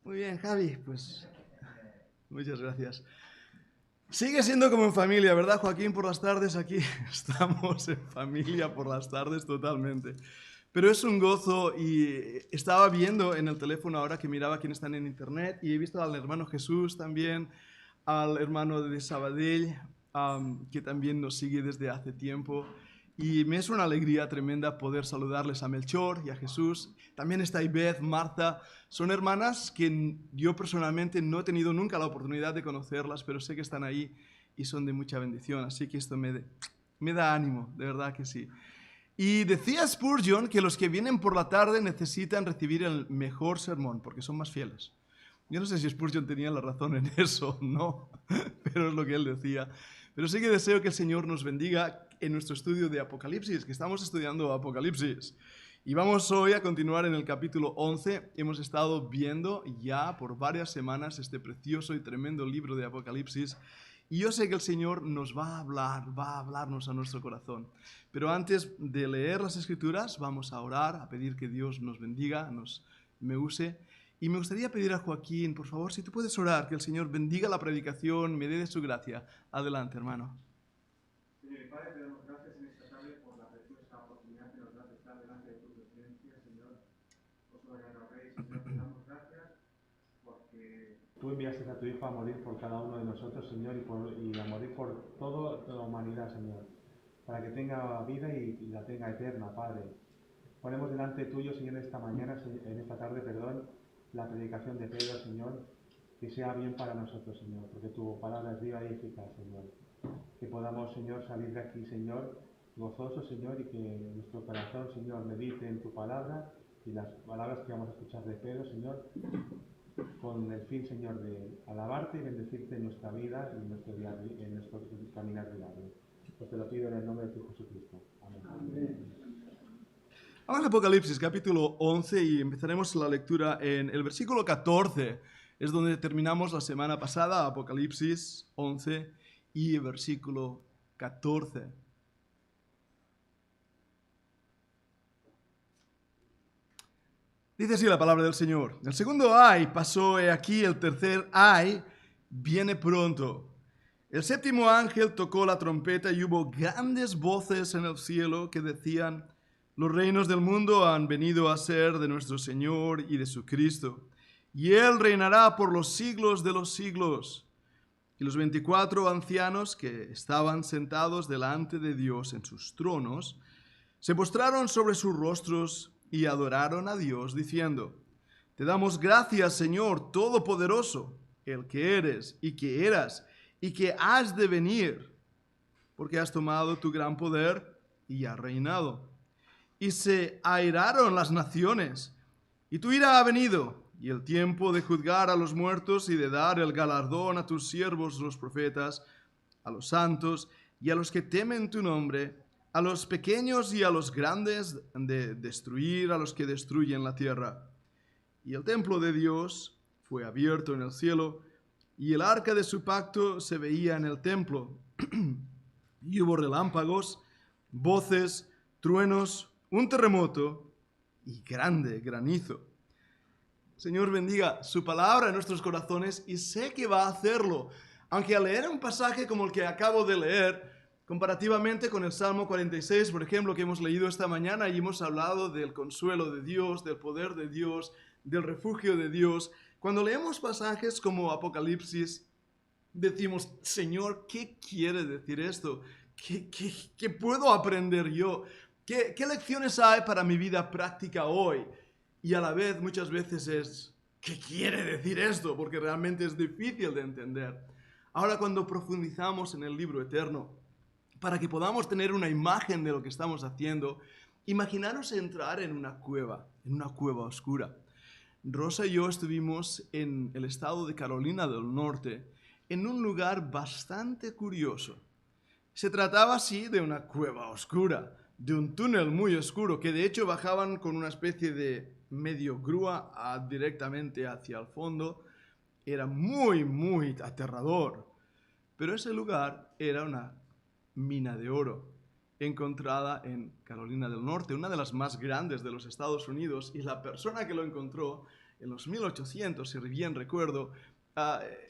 Muy bien, Javi, pues muchas gracias. Sigue siendo como en familia, ¿verdad, Joaquín? Por las tardes aquí estamos en familia por las tardes totalmente. Pero es un gozo y estaba viendo en el teléfono ahora que miraba quiénes están en internet y he visto al hermano Jesús también, al hermano de Sabadell, que también nos sigue desde hace tiempo. Y me es una alegría tremenda poder saludarles a Melchor y a Jesús. También está Ibeth, Marta. Son hermanas que yo personalmente no he tenido nunca la oportunidad de conocerlas, pero sé que están ahí y son de mucha bendición. Así que esto me da ánimo, de verdad que sí. Y decía Spurgeon que los que vienen por la tarde necesitan recibir el mejor sermón porque son más fieles. Yo no sé si Spurgeon tenía la razón en eso, no, pero es lo que él decía. Pero sí que deseo que el Señor nos bendiga en nuestro estudio de Apocalipsis, que estamos estudiando Apocalipsis. Y vamos hoy a continuar en el capítulo 11. Hemos estado viendo ya por varias semanas este precioso y tremendo libro de Apocalipsis. Y yo sé que el Señor nos va a hablarnos a nuestro corazón. Pero antes de leer las Escrituras, vamos a orar, a pedir que Dios nos bendiga, me use. Y me gustaría pedir a Joaquín, por favor, si tú puedes orar, que el Señor bendiga la predicación, me dé de su gracia. Adelante, hermano. Señor y Padre, te damos gracias en esta tarde por la preciosa oportunidad que nos das de estar delante de tu presencia, Señor. Oh soberano Rey, Señor, te damos gracias porque tú enviaste a tu Hijo a morir por cada uno de nosotros, Señor, y a morir por toda la humanidad, Señor, para que tenga vida y la tenga eterna, Padre. Ponemos delante tuyo, Señor, en esta tarde, la predicación de Pedro, Señor, que sea bien para nosotros, Señor, porque tu palabra es viva y eficaz, Señor. Que podamos, Señor, salir de aquí, Señor, gozosos, Señor, y que nuestro corazón, Señor, medite en tu palabra y las palabras que vamos a escuchar de Pedro, Señor, con el fin, Señor, de alabarte y bendecirte en nuestra vida y en nuestro caminar diario. Pues te lo pido en el nombre de tu Jesucristo. Amén. Amén. Vamos a Apocalipsis capítulo 11 y empezaremos la lectura en el versículo 14. Es donde terminamos la semana pasada, Apocalipsis 11 y versículo 14. Dice así la palabra del Señor. El segundo ay pasó, he aquí el tercer ay viene pronto. El séptimo ángel tocó la trompeta y hubo grandes voces en el cielo que decían: los reinos del mundo han venido a ser de nuestro Señor y de su Cristo, y Él reinará por los siglos de los siglos. Y los 24 ancianos que estaban sentados delante de Dios en sus tronos, se postraron sobre sus rostros y adoraron a Dios, diciendo: te damos gracias, Señor Todopoderoso, el que eres y que eras y que has de venir, porque has tomado tu gran poder y has reinado. Y se airaron las naciones, y tu ira ha venido, y el tiempo de juzgar a los muertos y de dar el galardón a tus siervos los profetas, a los santos y a los que temen tu nombre, a los pequeños y a los grandes, de destruir a los que destruyen la tierra. Y el templo de Dios fue abierto en el cielo, y el arca de su pacto se veía en el templo. Y hubo relámpagos, voces, truenos, un terremoto y grande granizo. Señor, bendiga su palabra en nuestros corazones y sé que va a hacerlo. Aunque al leer un pasaje como el que acabo de leer, comparativamente con el Salmo 46, por ejemplo, que hemos leído esta mañana y hemos hablado del consuelo de Dios, del poder de Dios, del refugio de Dios, cuando leemos pasajes como Apocalipsis, decimos: Señor, ¿qué quiere decir esto? ¿Qué puedo aprender yo? ¿Qué lecciones hay para mi vida práctica hoy? Y a la vez muchas veces es: ¿qué quiere decir esto? Porque realmente es difícil de entender. Ahora, cuando profundizamos en el libro eterno, para que podamos tener una imagen de lo que estamos haciendo, imaginaros entrar en una cueva oscura. Rosa y yo estuvimos en el estado de Carolina del Norte, en un lugar bastante curioso. Se trataba así de una cueva oscura, de un túnel muy oscuro, que de hecho bajaban con una especie de medio grúa directamente hacia el fondo. Era muy, muy aterrador. Pero ese lugar era una mina de oro encontrada en Carolina del Norte, una de las más grandes de los Estados Unidos, y la persona que lo encontró en los 1800, si bien recuerdo,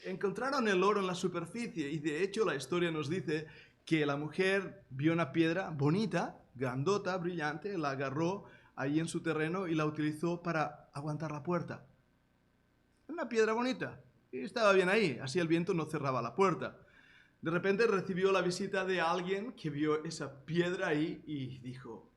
encontraron el oro en la superficie y de hecho la historia nos dice que la mujer vio una piedra bonita, grandota, brillante, la agarró ahí en su terreno y la utilizó para aguantar la puerta. Una piedra bonita y estaba bien ahí, así el viento no cerraba la puerta. De repente recibió la visita de alguien que vio esa piedra ahí y dijo: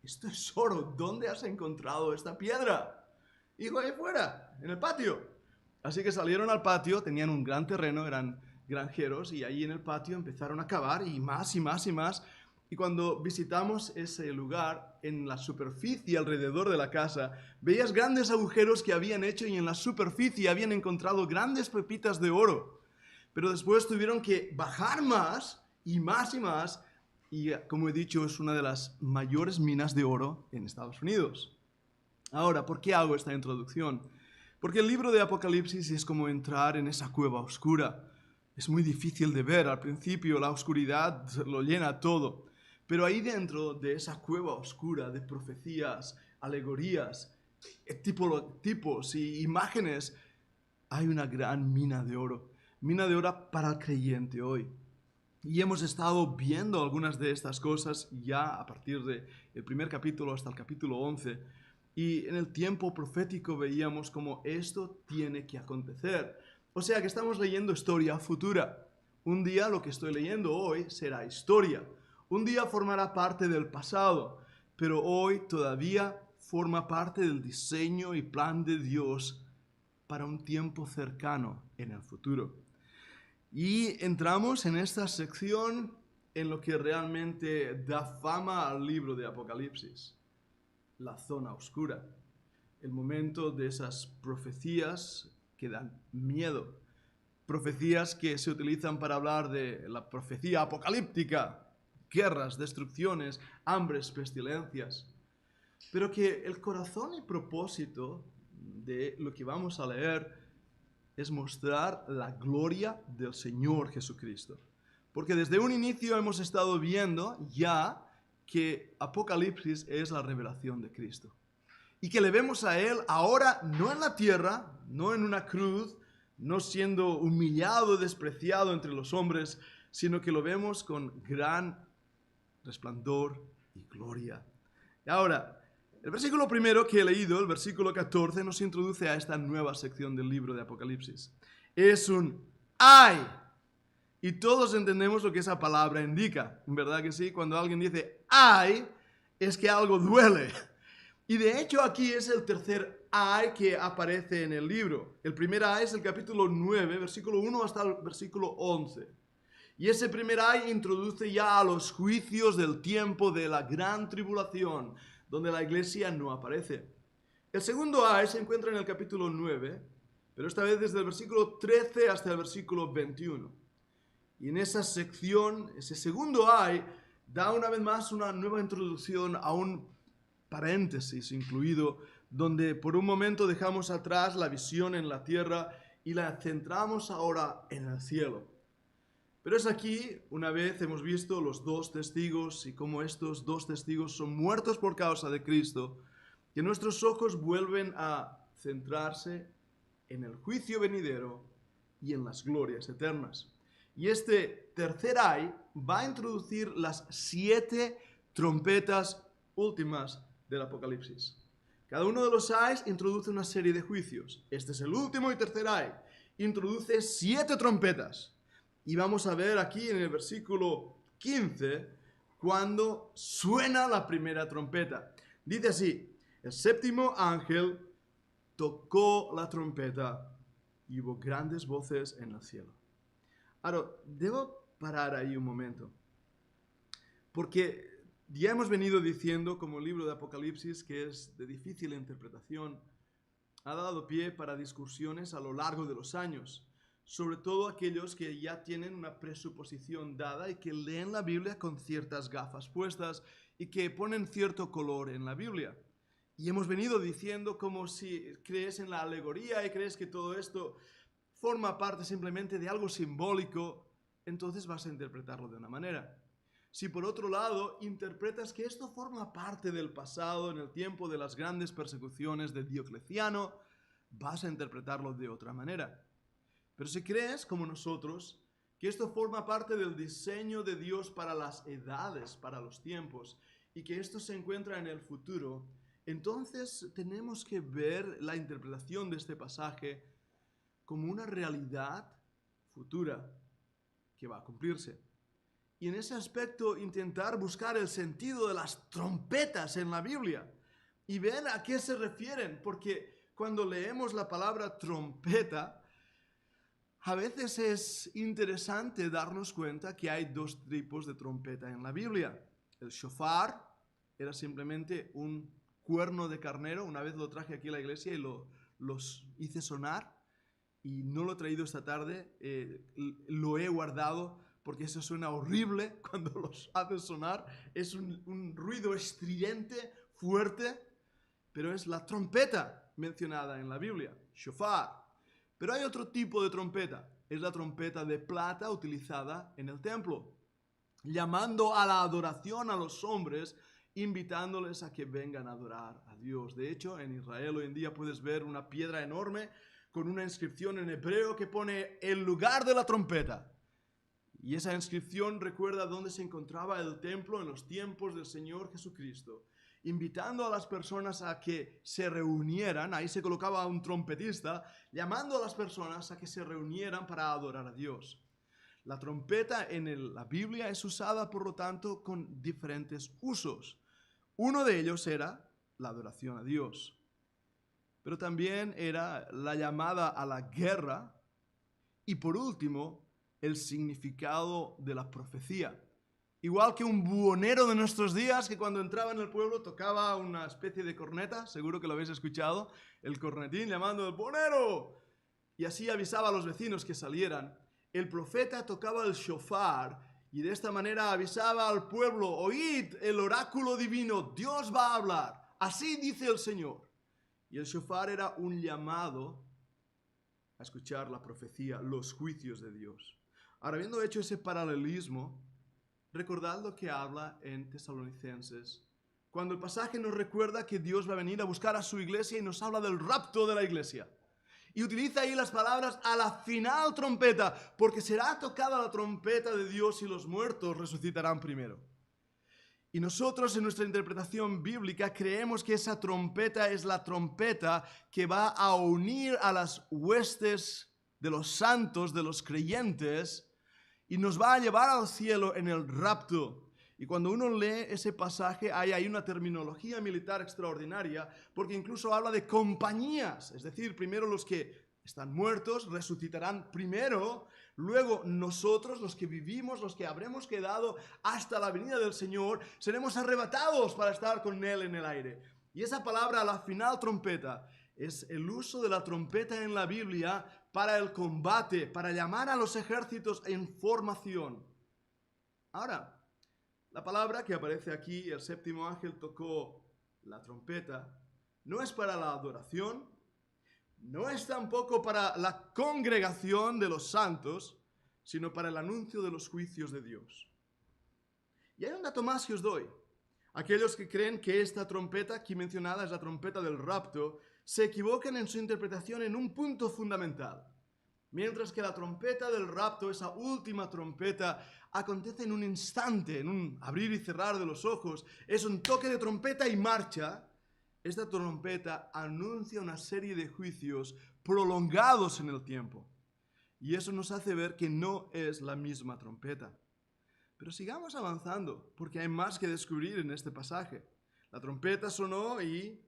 esto es oro, ¿dónde has encontrado esta piedra? Y dijo: ahí fuera, en el patio. Así que salieron al patio, tenían un gran terreno, eran granjeros, y ahí en el patio empezaron a cavar y más y más y más. Y cuando visitamos ese lugar, en la superficie alrededor de la casa, veías grandes agujeros que habían hecho y en la superficie habían encontrado grandes pepitas de oro. Pero después tuvieron que bajar más y más y más. Y como he dicho, es una de las mayores minas de oro en Estados Unidos. Ahora, ¿por qué hago esta introducción? Porque el libro de Apocalipsis es como entrar en esa cueva oscura. Es muy difícil de ver. Al principio la oscuridad lo llena todo. Pero ahí dentro de esa cueva oscura de profecías, alegorías, tipos y imágenes, hay una gran mina de oro. Mina de oro para el creyente hoy. Y hemos estado viendo algunas de estas cosas ya a partir del primer capítulo hasta el capítulo 11. Y en el tiempo profético veíamos cómo esto tiene que acontecer. O sea que estamos leyendo historia futura. Un día lo que estoy leyendo hoy será historia. Un día formará parte del pasado, pero hoy todavía forma parte del diseño y plan de Dios para un tiempo cercano en el futuro. Y entramos en esta sección en lo que realmente da fama al libro de Apocalipsis. La zona oscura. El momento de esas profecías que dan miedo. Profecías que se utilizan para hablar de la profecía apocalíptica. Guerras, destrucciones, hambres, pestilencias. Pero que el corazón y propósito de lo que vamos a leer es mostrar la gloria del Señor Jesucristo. Porque desde un inicio hemos estado viendo ya que Apocalipsis es la revelación de Cristo. Y que le vemos a Él ahora no en la tierra, no en una cruz, no siendo humillado, despreciado entre los hombres, sino que lo vemos con gran resplandor y gloria. Y ahora, el versículo primero que he leído, el versículo 14, nos introduce a esta nueva sección del libro de Apocalipsis. Es un ¡ay! Y todos entendemos lo que esa palabra indica, ¿verdad que sí? Cuando alguien dice ¡ay! Es que algo duele. Y de hecho aquí es el tercer ay que aparece en el libro. El primer ay es el capítulo 9, versículo 1 hasta el versículo 11. Y ese primer ay introduce ya a los juicios del tiempo de la gran tribulación, donde la iglesia no aparece. El segundo ay se encuentra en el capítulo 9, pero esta vez desde el versículo 13 hasta el versículo 21. Y en esa sección, ese segundo ay, da una vez más una nueva introducción a un paréntesis incluido, donde por un momento dejamos atrás la visión en la tierra y la centramos ahora en el cielo. Pero es aquí, una vez hemos visto los dos testigos y cómo estos dos testigos son muertos por causa de Cristo, que nuestros ojos vuelven a centrarse en el juicio venidero y en las glorias eternas. Y este tercer ay va a introducir las 7 trompetas últimas del Apocalipsis. Cada uno de los ayes introduce una serie de juicios. Este es el último y tercer ay. Introduce 7 trompetas. Y vamos a ver aquí en el versículo 15 cuando suena la primera trompeta. Dice así: el séptimo ángel tocó la trompeta y hubo grandes voces en el cielo. Ahora, debo parar ahí un momento. Porque ya hemos venido diciendo, como el libro de Apocalipsis, que es de difícil interpretación, ha dado pie para discusiones a lo largo de los años. Sobre todo aquellos que ya tienen una presuposición dada y que leen la Biblia con ciertas gafas puestas y que ponen cierto color en la Biblia. Y hemos venido diciendo como si crees en la alegoría y crees que todo esto forma parte simplemente de algo simbólico, entonces vas a interpretarlo de una manera. Si por otro lado interpretas que esto forma parte del pasado en el tiempo de las grandes persecuciones de Diocleciano, vas a interpretarlo de otra manera. Pero si crees, como nosotros, que esto forma parte del diseño de Dios para las edades, para los tiempos, y que esto se encuentra en el futuro, entonces tenemos que ver la interpretación de este pasaje como una realidad futura que va a cumplirse. Y en ese aspecto intentar buscar el sentido de las trompetas en la Biblia y ver a qué se refieren, porque cuando leemos la palabra trompeta, a veces es interesante darnos cuenta que hay dos tipos de trompeta en la Biblia. El shofar era simplemente un cuerno de carnero. Una vez lo traje aquí a la iglesia y los hice sonar. Y no lo he traído esta tarde, lo he guardado porque eso suena horrible cuando los haces sonar. Es un ruido estridente, fuerte, pero es la trompeta mencionada en la Biblia, shofar. Pero hay otro tipo de trompeta, es la trompeta de plata utilizada en el templo, llamando a la adoración a los hombres, invitándoles a que vengan a adorar a Dios. De hecho, en Israel hoy en día puedes ver una piedra enorme con una inscripción en hebreo que pone el lugar de la trompeta. Y esa inscripción recuerda dónde se encontraba el templo en los tiempos del Señor Jesucristo, invitando a las personas a que se reunieran. Ahí se colocaba un trompetista, llamando a las personas a que se reunieran para adorar a Dios. La trompeta en la Biblia es usada, por lo tanto, con diferentes usos. Uno de ellos era la adoración a Dios, pero también era la llamada a la guerra y, por último, el significado de la profecía. Igual que un buhonero de nuestros días que cuando entraba en el pueblo tocaba una especie de corneta, seguro que lo habéis escuchado, el cornetín llamando el buhonero, y así avisaba a los vecinos que salieran. El profeta tocaba el shofar y de esta manera avisaba al pueblo: oíd el oráculo divino, Dios va a hablar, así dice el Señor. Y el shofar era un llamado a escuchar la profecía, los juicios de Dios. Ahora, habiendo hecho ese paralelismo, recordad lo que habla en Tesalonicenses, cuando el pasaje nos recuerda que Dios va a venir a buscar a su iglesia y nos habla del rapto de la iglesia. Y utiliza ahí las palabras a la final trompeta, porque será tocada la trompeta de Dios y los muertos resucitarán primero. Y nosotros en nuestra interpretación bíblica creemos que esa trompeta es la trompeta que va a unir a las huestes de los santos, de los creyentes, y nos va a llevar al cielo en el rapto. Y cuando uno lee ese pasaje, hay una terminología militar extraordinaria, porque incluso habla de compañías, es decir, primero los que están muertos resucitarán primero, luego nosotros, los que vivimos, los que habremos quedado hasta la venida del Señor, seremos arrebatados para estar con Él en el aire. Y esa palabra, la final trompeta, es el uso de la trompeta en la Biblia para el combate, para llamar a los ejércitos en formación. Ahora, la palabra que aparece aquí, el séptimo ángel tocó la trompeta, no es para la adoración, no es tampoco para la congregación de los santos, sino para el anuncio de los juicios de Dios. Y hay un dato más que os doy. Aquellos que creen que esta trompeta aquí mencionada es la trompeta del rapto, se equivocan en su interpretación en un punto fundamental. Mientras que la trompeta del rapto, esa última trompeta, acontece en un instante, en un abrir y cerrar de los ojos, es un toque de trompeta y marcha. Esta trompeta anuncia una serie de juicios prolongados en el tiempo. Y eso nos hace ver que no es la misma trompeta. Pero sigamos avanzando, porque hay más que descubrir en este pasaje. La trompeta sonó y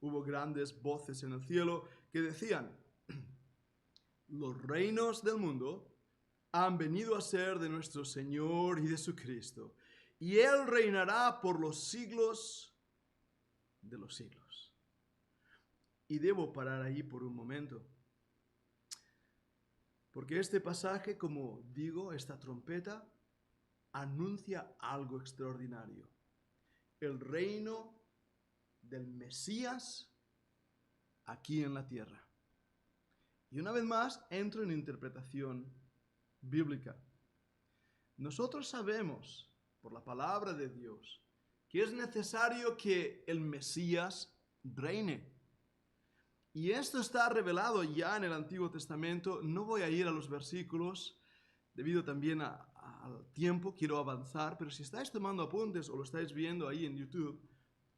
hubo grandes voces en el cielo que decían: los reinos del mundo han venido a ser de nuestro Señor y de su Cristo, y Él reinará por los siglos de los siglos. Y debo parar ahí por un momento, porque este pasaje, como digo, esta trompeta, anuncia algo extraordinario. El reino del Mesías aquí en la tierra. Y una vez más entro en interpretación bíblica. Nosotros sabemos, por la palabra de Dios, que es necesario que el Mesías reine. Y esto está revelado ya en el Antiguo Testamento. No voy a ir a los versículos, debido también al tiempo, quiero avanzar, pero si estáis tomando apuntes o lo estáis viendo ahí en YouTube,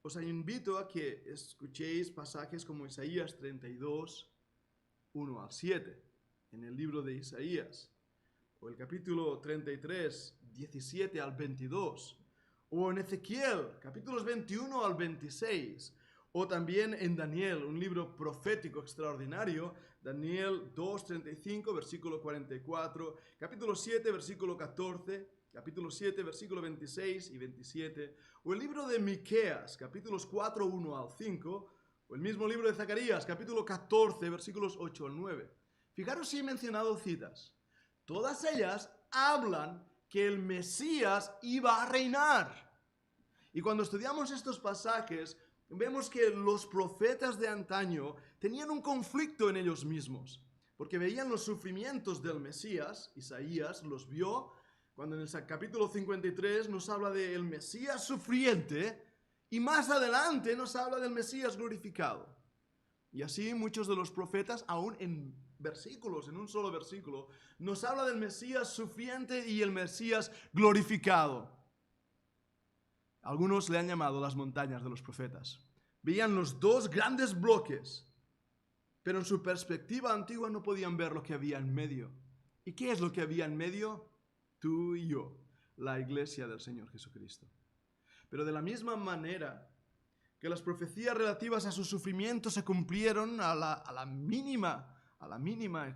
os invito a que escuchéis pasajes como Isaías 32, 1 al 7, en el libro de Isaías, o el capítulo 33, 17 al 22, o en Ezequiel, capítulos 21 al 26, o también en Daniel, un libro profético extraordinario, Daniel 2:35, versículo 44, capítulo 7, versículo 14, capítulo 7, versículo 26 y 27, o el libro de Miqueas, capítulos 4, 1 al 5, o el mismo libro de Zacarías, capítulo 14, versículos 8 al 9. Fijaros si he mencionado citas. Todas ellas hablan que el Mesías iba a reinar. Y cuando estudiamos estos pasajes, vemos que los profetas de antaño tenían un conflicto en ellos mismos, porque veían los sufrimientos del Mesías. Isaías los vio cuando en el capítulo 53 nos habla del Mesías sufriente, y más adelante nos habla del Mesías glorificado. Y así muchos de los profetas, aún en versículos, en un solo versículo, nos habla del Mesías sufriente y el Mesías glorificado. Algunos le han llamado las montañas de los profetas. Veían los dos grandes bloques, pero en su perspectiva antigua no podían ver lo que había en medio. ¿Y qué es lo que había en medio? Tú y yo, la iglesia del Señor Jesucristo. Pero de la misma manera que las profecías relativas a su sufrimiento se cumplieron a la mínima,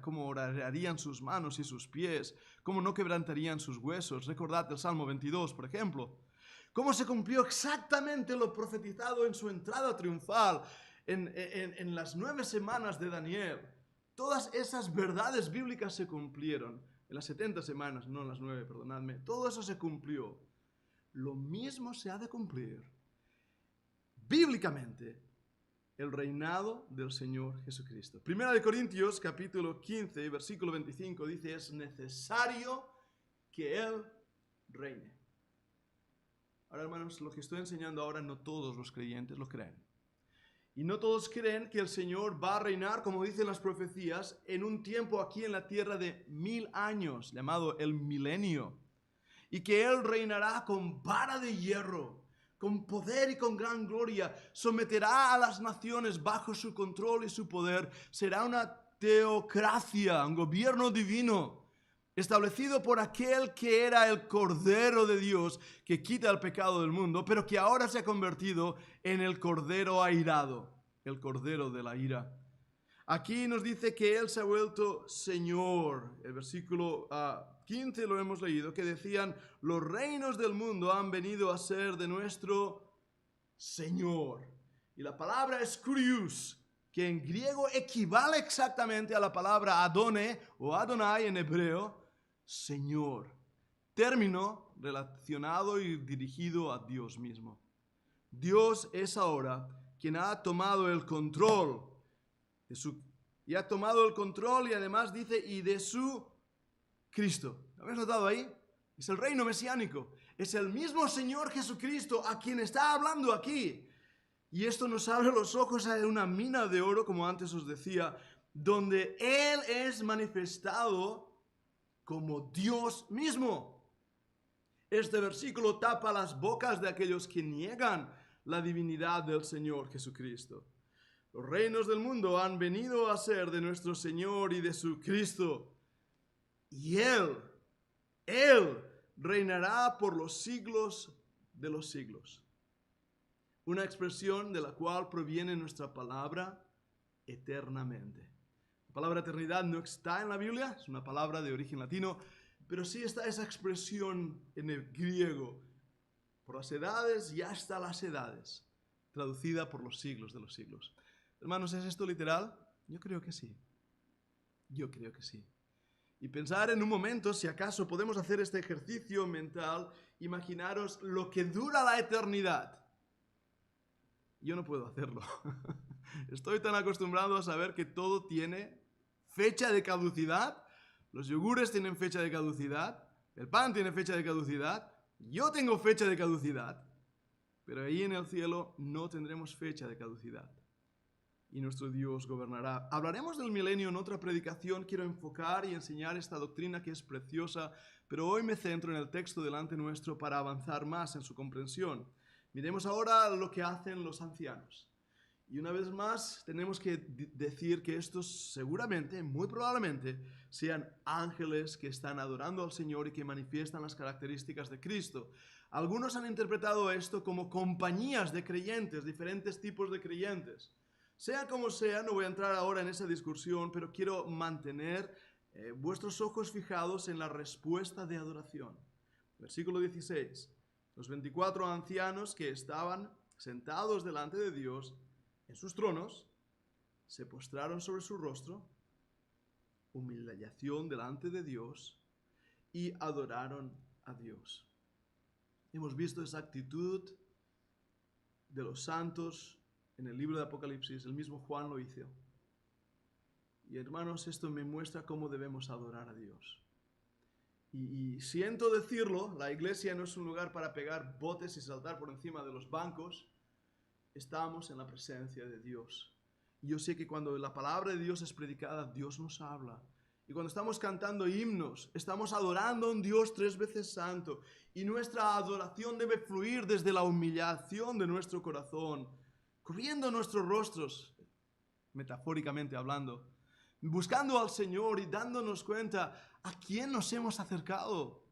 cómo orarían sus manos y sus pies, cómo no quebrantarían sus huesos. Recordad el Salmo 22, por ejemplo. Cómo se cumplió exactamente lo profetizado en su entrada triunfal, en las 9 semanas de Daniel. Todas esas verdades bíblicas se cumplieron. En las 70 semanas, no en las 9, perdonadme. Todo eso se cumplió. Lo mismo se ha de cumplir bíblicamente el reinado del Señor Jesucristo. Primera de Corintios, capítulo 15, versículo 25, dice: es necesario que Él reine. Ahora, hermanos, lo que estoy enseñando ahora no todos los creyentes lo creen. Y no todos creen que el Señor va a reinar, como dicen las profecías, en un tiempo aquí en la tierra de 1000 años, llamado el milenio. Y que Él reinará con vara de hierro, con poder y con gran gloria. Someterá a las naciones bajo su control y su poder. Será una teocracia, un gobierno divino, establecido por aquel que era el Cordero de Dios, que quita el pecado del mundo, pero que ahora se ha convertido en el Cordero airado, el Cordero de la ira. Aquí nos dice que Él se ha vuelto Señor. El versículo 15 lo hemos leído, que decían: los reinos del mundo han venido a ser de nuestro Señor. Y la palabra es kurios, que en griego equivale exactamente a la palabra Adone o Adonai en hebreo, Señor. Término relacionado y dirigido a Dios mismo. Dios es ahora quien ha tomado el control y ha tomado el control, y además dice, y de su Cristo. ¿Lo habéis notado ahí? Es el reino mesiánico. Es el mismo Señor Jesucristo a quien está hablando aquí. Y esto nos abre los ojos a una mina de oro, como antes os decía, donde Él es manifestado como Dios mismo. Este versículo tapa las bocas de aquellos que niegan la divinidad del Señor Jesucristo. Los reinos del mundo han venido a ser de nuestro Señor y de su Cristo. Y Él reinará por los siglos de los siglos. Una expresión de la cual proviene nuestra palabra eternamente. La palabra eternidad no está en la Biblia, es una palabra de origen latino, pero sí está esa expresión en el griego, por las edades y hasta las edades, traducida por los siglos de los siglos. Hermanos, ¿es esto literal? Yo creo que sí. Yo creo que sí. Y pensar en un momento, si acaso podemos hacer este ejercicio mental, imaginaros lo que dura la eternidad. Yo no puedo hacerlo. Estoy tan acostumbrado a saber que todo tiene fecha de caducidad. Los yogures tienen fecha de caducidad. El pan tiene fecha de caducidad. Yo tengo fecha de caducidad. Pero ahí en el cielo no tendremos fecha de caducidad. y nuestro Dios gobernará. Hablaremos del milenio en otra predicación. Quiero enfocar y enseñar esta doctrina que es preciosa, pero hoy me centro en el texto delante nuestro para avanzar más en su comprensión. Miremos ahora lo que hacen los ancianos. Y una vez más tenemos que decir que estos seguramente, muy probablemente, sean ángeles que están adorando al Señor y que manifiestan las características de Cristo. Algunos han interpretado esto como compañías de creyentes, diferentes tipos de creyentes. Sea como sea, no voy a entrar ahora en esa discusión, pero quiero mantener vuestros ojos fijados en la respuesta de adoración. Versículo 16. Los 24 ancianos que estaban sentados delante de Dios en sus tronos se postraron sobre su rostro, humillación delante de Dios, y adoraron a Dios. Hemos visto esa actitud de los santos en el libro de Apocalipsis. El mismo Juan lo hizo. Y hermanos, esto me muestra cómo debemos adorar a Dios. Y siento decirlo, la iglesia no es un lugar para pegar botes y saltar por encima de los bancos. Estamos en la presencia de Dios. Y yo sé que cuando la palabra de Dios es predicada, Dios nos habla. Y cuando estamos cantando himnos, estamos adorando a un Dios 3 veces santo. Y nuestra adoración debe fluir desde la humillación de nuestro corazón, cubriendo nuestros rostros, metafóricamente hablando, buscando al Señor y dándonos cuenta a quién nos hemos acercado.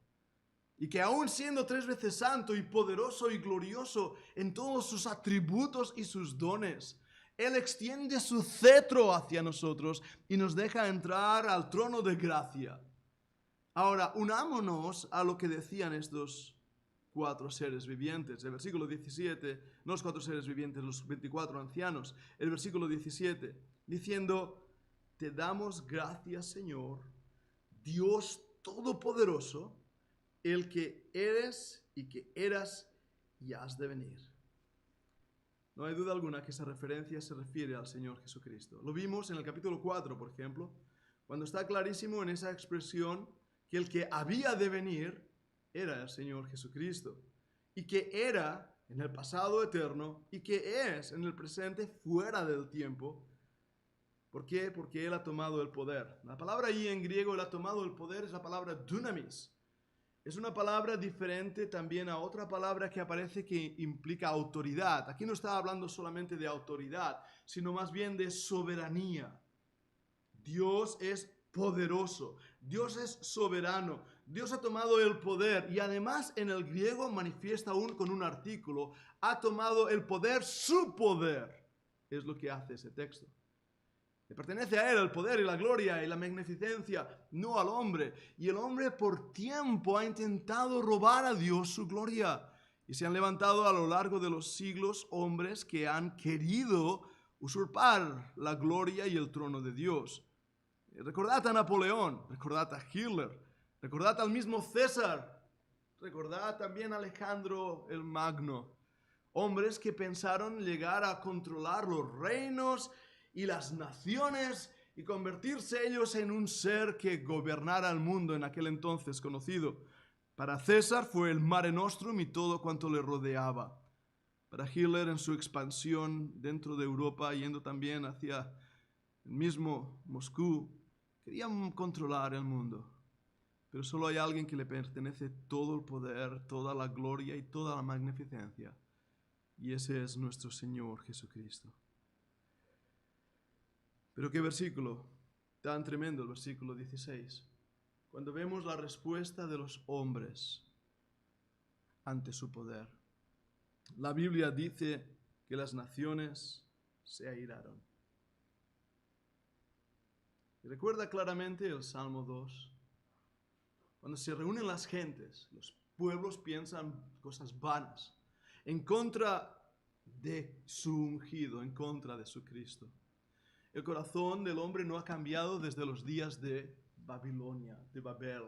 Y que aún siendo 3 veces santo y poderoso y glorioso en todos sus atributos y sus dones, Él extiende su cetro hacia nosotros y nos deja entrar al trono de gracia. Ahora, unámonos a lo que decían estos 4 seres vivientes. El versículo 17, no los 4 seres vivientes, los 24 ancianos. El versículo 17, diciendo, te damos gracias, Señor, Dios Todopoderoso, el que eres y que eras y has de venir. No hay duda alguna que esa referencia se refiere al Señor Jesucristo. Lo vimos en el capítulo 4, por ejemplo, cuando está clarísimo en esa expresión que el que había de venir era el Señor Jesucristo, y que era en el pasado eterno y que es en el presente fuera del tiempo. ¿Por qué? Porque Él ha tomado el poder. La palabra ahí en griego, Él ha tomado el poder, es la palabra dunamis. Es una palabra diferente también a otra palabra que aparece que implica autoridad. Aquí no está hablando solamente de autoridad, sino más bien de soberanía. Dios es poderoso, Dios es soberano, Dios ha tomado el poder y además en el griego manifiesta aún con un artículo, ha tomado el poder, su poder. Es lo que hace ese texto. Le pertenece a Él el poder y la gloria y la magnificencia, no al hombre. Y el hombre por tiempo ha intentado robar a Dios su gloria. Y se han levantado a lo largo de los siglos hombres que han querido usurpar la gloria y el trono de Dios. Recordad a Napoleón, recordad a Hitler, recordad al mismo César, recordad también a Alejandro el Magno. Hombres que pensaron llegar a controlar los reinos y las naciones y convertirse ellos en un ser que gobernara el mundo en aquel entonces conocido. Para César fue el Mare Nostrum y todo cuanto le rodeaba. Para Hitler en su expansión dentro de Europa, yendo también hacia el mismo Moscú, querían controlar el mundo. Pero solo hay alguien que le pertenece todo el poder, toda la gloria y toda la magnificencia. Y ese es nuestro Señor Jesucristo. Pero qué versículo tan tremendo, el versículo 16. Cuando vemos la respuesta de los hombres ante su poder. La Biblia dice que las naciones se airaron. Y recuerda claramente el Salmo 2. Cuando se reúnen las gentes, los pueblos piensan cosas vanas en contra de su ungido, en contra de su Cristo. El corazón del hombre no ha cambiado desde los días de Babilonia, de Babel.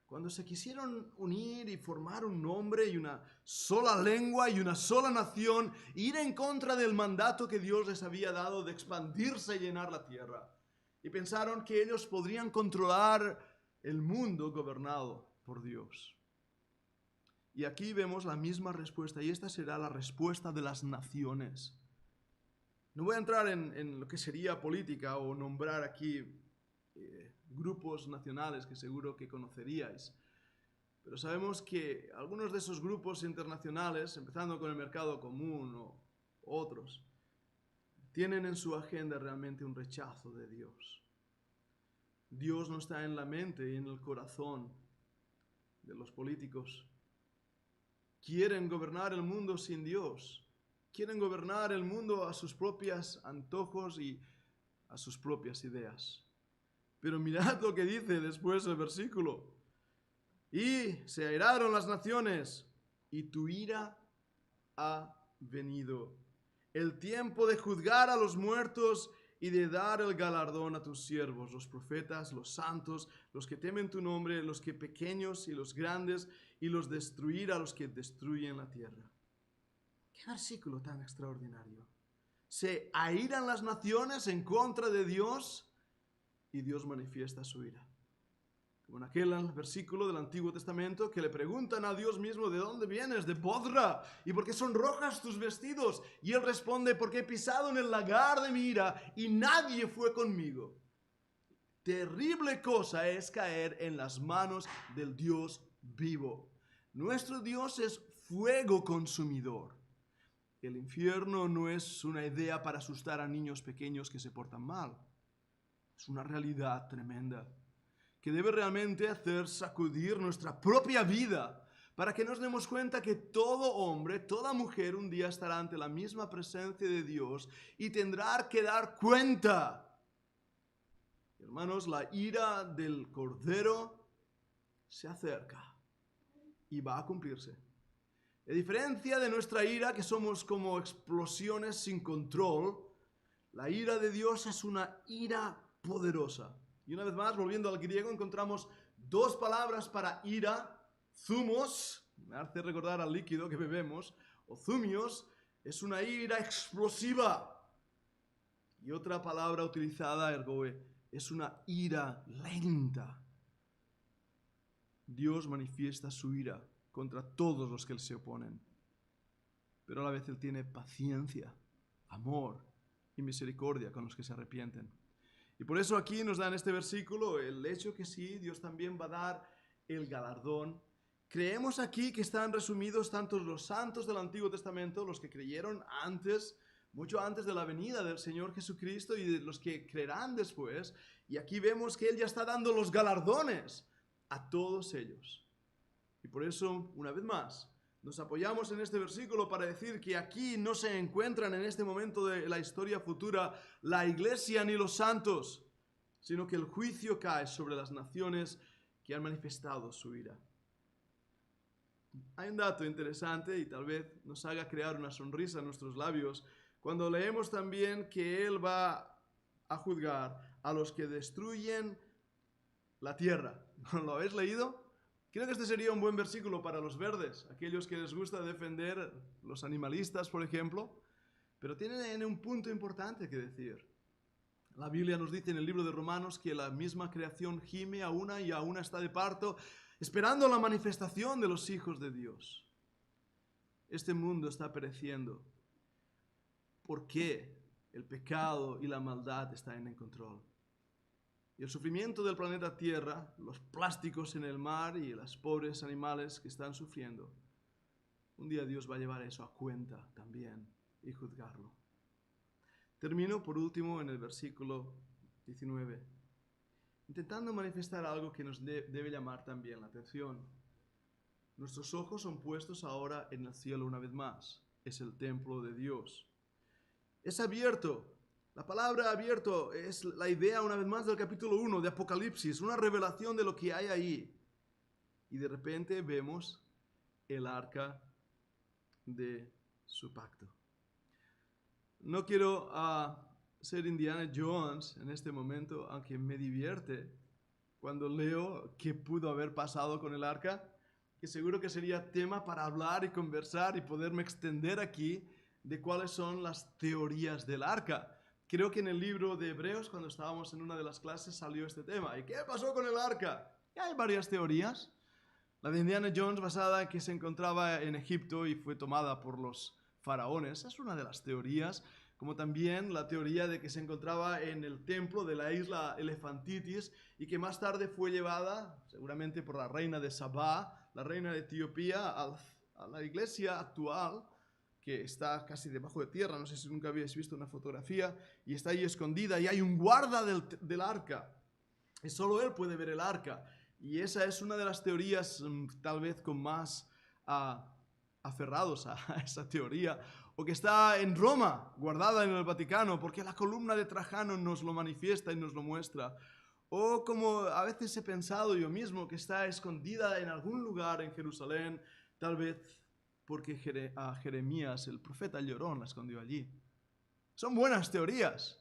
Cuando se quisieron unir y formar un nombre y una sola lengua y una sola nación, ir en contra del mandato que Dios les había dado de expandirse y llenar la tierra. Y pensaron que ellos podrían controlar el mundo gobernado por Dios. Y aquí vemos la misma respuesta, y esta será la respuesta de las naciones. No voy a entrar en lo que sería política o nombrar aquí grupos nacionales que seguro que conoceríais, pero sabemos que algunos de esos grupos internacionales, empezando con el mercado común o otros, tienen en su agenda realmente un rechazo de Dios. Dios no está en la mente y en el corazón de los políticos. Quieren gobernar el mundo sin Dios. Quieren gobernar el mundo a sus propios antojos y a sus propias ideas. Pero mirad lo que dice después el versículo. Y se airaron las naciones, y tu ira ha venido. El tiempo de juzgar a los muertos y de dar el galardón a tus siervos, los profetas, los santos, los que temen tu nombre, los que pequeños y los grandes, y los destruir a los que destruyen la tierra. Qué versículo tan extraordinario. Se airan las naciones en contra de Dios y Dios manifiesta su ira. Como en aquel versículo del Antiguo Testamento que le preguntan a Dios mismo: ¿de dónde vienes? De Bozra. ¿Y por qué son rojas tus vestidos? Y él responde: porque he pisado en el lagar de mi ira y nadie fue conmigo. Terrible cosa es caer en las manos del Dios vivo. Nuestro Dios es fuego consumidor. El infierno no es una idea para asustar a niños pequeños que se portan mal. Es una realidad tremenda que debe realmente hacer sacudir nuestra propia vida para que nos demos cuenta que todo hombre, toda mujer un día estará ante la misma presencia de Dios y tendrá que dar cuenta. Hermanos, la ira del Cordero se acerca y va a cumplirse. A diferencia de nuestra ira, que somos como explosiones sin control, la ira de Dios es una ira poderosa. Y una vez más, volviendo al griego, encontramos dos palabras para ira. Zumos, me hace recordar al líquido que bebemos, o zumios, es una ira explosiva. Y otra palabra utilizada, ergoe, es una ira lenta. Dios manifiesta su ira contra todos los que se oponen, pero a la vez Él tiene paciencia, amor y misericordia con los que se arrepienten. Y por eso aquí nos da en este versículo el hecho que sí, Dios también va a dar el galardón. Creemos aquí que están resumidos tanto los santos del Antiguo Testamento, los que creyeron antes, mucho antes de la venida del Señor Jesucristo, y de los que creerán después. Y aquí vemos que Él ya está dando los galardones a todos ellos. Y por eso, una vez más, nos apoyamos en este versículo para decir que aquí no se encuentran en este momento de la historia futura la iglesia ni los santos, sino que el juicio cae sobre las naciones que han manifestado su ira. Hay un dato interesante y tal vez nos haga crear una sonrisa en nuestros labios cuando leemos también que Él va a juzgar a los que destruyen la tierra. ¿Lo habéis leído? Creo que este sería un buen versículo para los verdes, aquellos que les gusta defender los animalistas, por ejemplo, pero tienen un punto importante que decir. La Biblia nos dice en el libro de Romanos que la misma creación gime a una y a una está de parto, esperando la manifestación de los hijos de Dios. Este mundo está pereciendo. ¿Por qué? El pecado y la maldad están en control. Y el sufrimiento del planeta Tierra, los plásticos en el mar y los pobres animales que están sufriendo, un día Dios va a llevar eso a cuenta también y juzgarlo. Termino por último en el versículo 19, intentando manifestar algo que nos debe llamar también la atención. Nuestros ojos son puestos ahora en el cielo una vez más. Es el templo de Dios. Es abierto. La palabra abierto es la idea una vez más del capítulo 1 de Apocalipsis, una revelación de lo que hay ahí. Y de repente vemos el arca de su pacto. No quiero ser Indiana Jones en este momento, aunque me divierte cuando leo qué pudo haber pasado con el arca, que seguro que sería tema para hablar y conversar y poderme extender aquí de cuáles son las teorías del arca. Creo que en el libro de Hebreos, cuando estábamos en una de las clases, salió este tema. ¿Y qué pasó con el arca? Y hay varias teorías. La de Indiana Jones, basada en que se encontraba en Egipto y fue tomada por los faraones, es una de las teorías. como también la teoría de que se encontraba en el templo de la isla Elefantitis y que más tarde fue llevada, seguramente por la reina de Sabá, la reina de Etiopía, a la iglesia actual, que está casi debajo de tierra. No sé si nunca habéis visto una fotografía, y está ahí escondida, y hay un guarda del arca, y solo él puede ver el arca. Y esa es una de las teorías tal vez con más aferrados a esa teoría, o que está en Roma, guardada en el Vaticano, porque la columna de Trajano nos lo manifiesta y nos lo muestra. O como a veces he pensado yo mismo, que está escondida en algún lugar en Jerusalén, tal vez porque a Jeremías, el profeta llorón, la escondió allí. Son buenas teorías,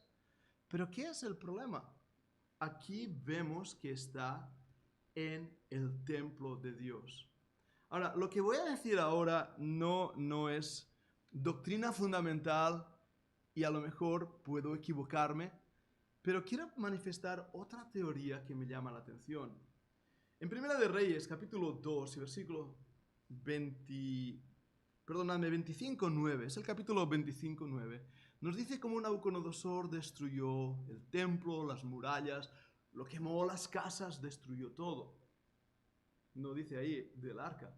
pero ¿qué es el problema? Aquí vemos que está en el templo de Dios. Ahora, lo que voy a decir ahora no es doctrina fundamental y a lo mejor puedo equivocarme, pero quiero manifestar otra teoría que me llama la atención. En Primera de Reyes, capítulo 2, y versículo 25:9, es el capítulo 25:9, nos dice cómo Nabucodonosor destruyó el templo, las murallas, lo quemó, las casas, destruyó todo. No dice ahí del arca.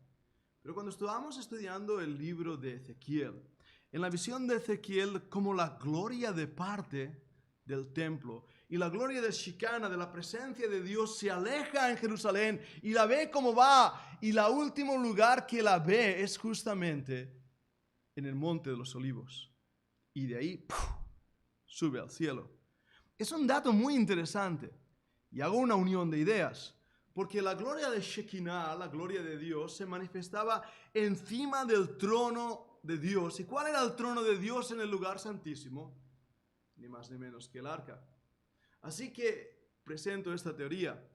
Pero cuando estábamos estudiando el libro de Ezequiel, en la visión de Ezequiel, como la gloria de parte del templo y la gloria de Shikana, de la presencia de Dios, se aleja en Jerusalén y la ve como va, y el último lugar que la ve es justamente en el Monte de los Olivos, y de ahí sube al cielo. Es un dato muy interesante, y hago una unión de ideas, porque la gloria de Shekinah, la gloria de Dios, se manifestaba encima del trono de Dios. ¿Y cuál era el trono de Dios en el lugar santísimo? Ni más ni menos que el arca. Así que presento esta teoría.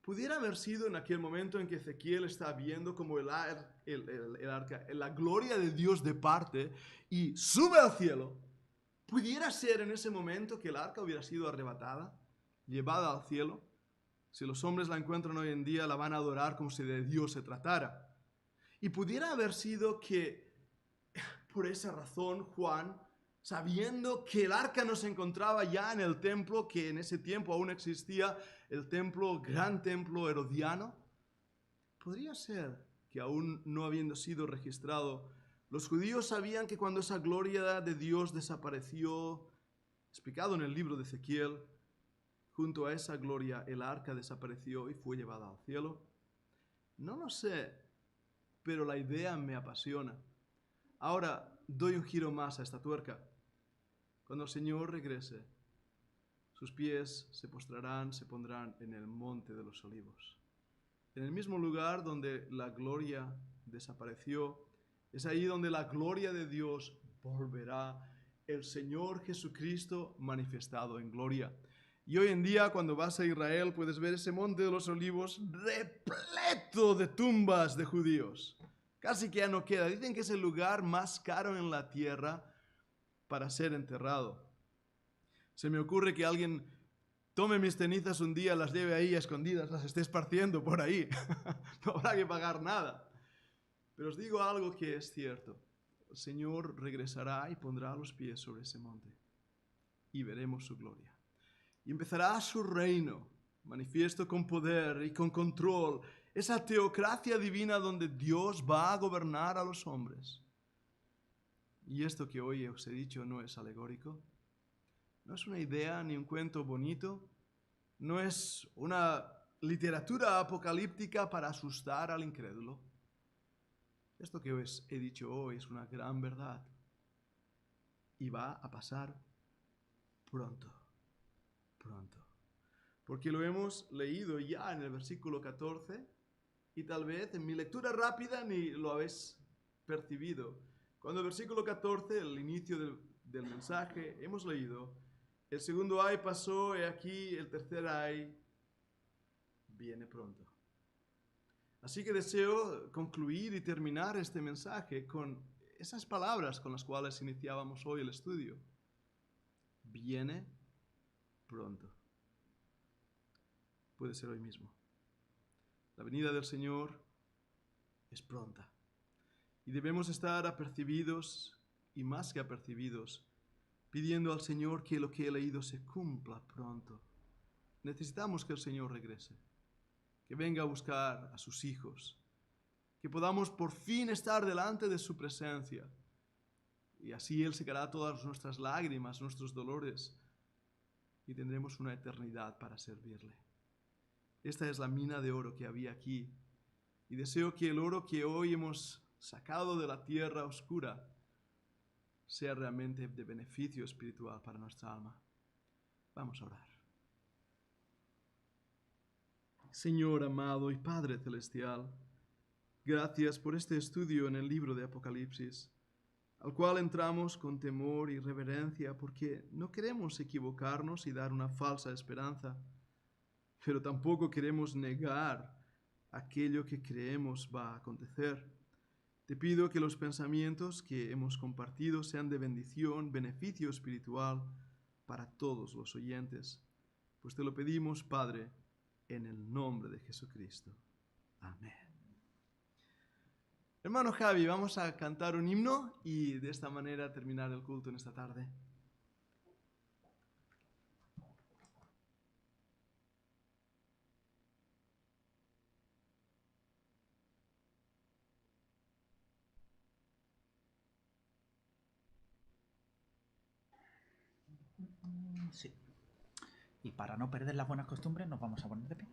Pudiera haber sido en aquel momento en que Ezequiel está viendo como el arca, la gloria de Dios de parte y sube al cielo. Pudiera ser en ese momento que el arca hubiera sido arrebatada, llevada al cielo. Si los hombres la encuentran hoy en día, la van a adorar como si de Dios se tratara. Y pudiera haber sido que por esa razón Juan, sabiendo que el arca no se encontraba ya en el templo, que en ese tiempo aún existía el templo, gran templo herodiano, podría ser que aún no habiendo sido registrado, los judíos sabían que cuando esa gloria de Dios desapareció, explicado en el libro de Ezequiel, junto a esa gloria el arca desapareció y fue llevada al cielo. No lo sé, pero la idea me apasiona. Ahora doy un giro más a esta tuerca. Cuando el Señor regrese, sus pies se postrarán, se pondrán en el Monte de los Olivos. En el mismo lugar donde la gloria desapareció, es ahí donde la gloria de Dios volverá, el Señor Jesucristo manifestado en gloria. Y hoy en día, cuando vas a Israel, puedes ver ese Monte de los Olivos repleto de tumbas de judíos. Casi que ya no queda. Dicen que es el lugar más caro en la tierra para ser enterrado. Se me ocurre que alguien tome mis cenizas un día, las lleve ahí a escondidas, las esté esparciendo por ahí. No habrá que pagar nada. Pero os digo algo que es cierto. El Señor regresará y pondrá los pies sobre ese monte. Y veremos su gloria. Y empezará su reino, manifiesto con poder y con control. Esa teocracia divina donde Dios va a gobernar a los hombres. Y esto que hoy os he dicho no es alegórico. No es una idea ni un cuento bonito. No es una literatura apocalíptica para asustar al incrédulo. Esto que os he dicho hoy es una gran verdad. Y va a pasar pronto. Pronto. Porque lo hemos leído ya en el versículo 14 y tal vez en mi lectura rápida ni lo habéis percibido. Cuando el versículo 14, el inicio del mensaje, hemos leído: el segundo ay pasó, he aquí el tercer ay viene pronto. Así que deseo concluir y terminar este mensaje con esas palabras con las cuales iniciábamos hoy el estudio. Viene pronto. Puede ser hoy mismo. La venida del Señor es pronta. Y debemos estar apercibidos, y más que apercibidos, pidiendo al Señor que lo que he leído se cumpla pronto. Necesitamos que el Señor regrese, que venga a buscar a sus hijos, que podamos por fin estar delante de su presencia. Y así Él secará todas nuestras lágrimas, nuestros dolores, y tendremos una eternidad para servirle. Esta es la mina de oro que había aquí, y deseo que el oro que hoy hemos sacado de la tierra oscura sea realmente de beneficio espiritual para nuestra alma. Vamos a orar. Señor amado y Padre celestial, gracias por este estudio en el libro de Apocalipsis, al cual entramos con temor y reverencia porque no queremos equivocarnos y dar una falsa esperanza, pero tampoco queremos negar aquello que creemos va a acontecer. Te pido que los pensamientos que hemos compartido sean de bendición, beneficio espiritual para todos los oyentes, pues te lo pedimos, Padre, en el nombre de Jesucristo. Amén. Hermano Javi, vamos a cantar un himno y de esta manera terminar el culto en esta tarde. Sí. Y para no perder las buenas costumbres nos vamos a poner de pie.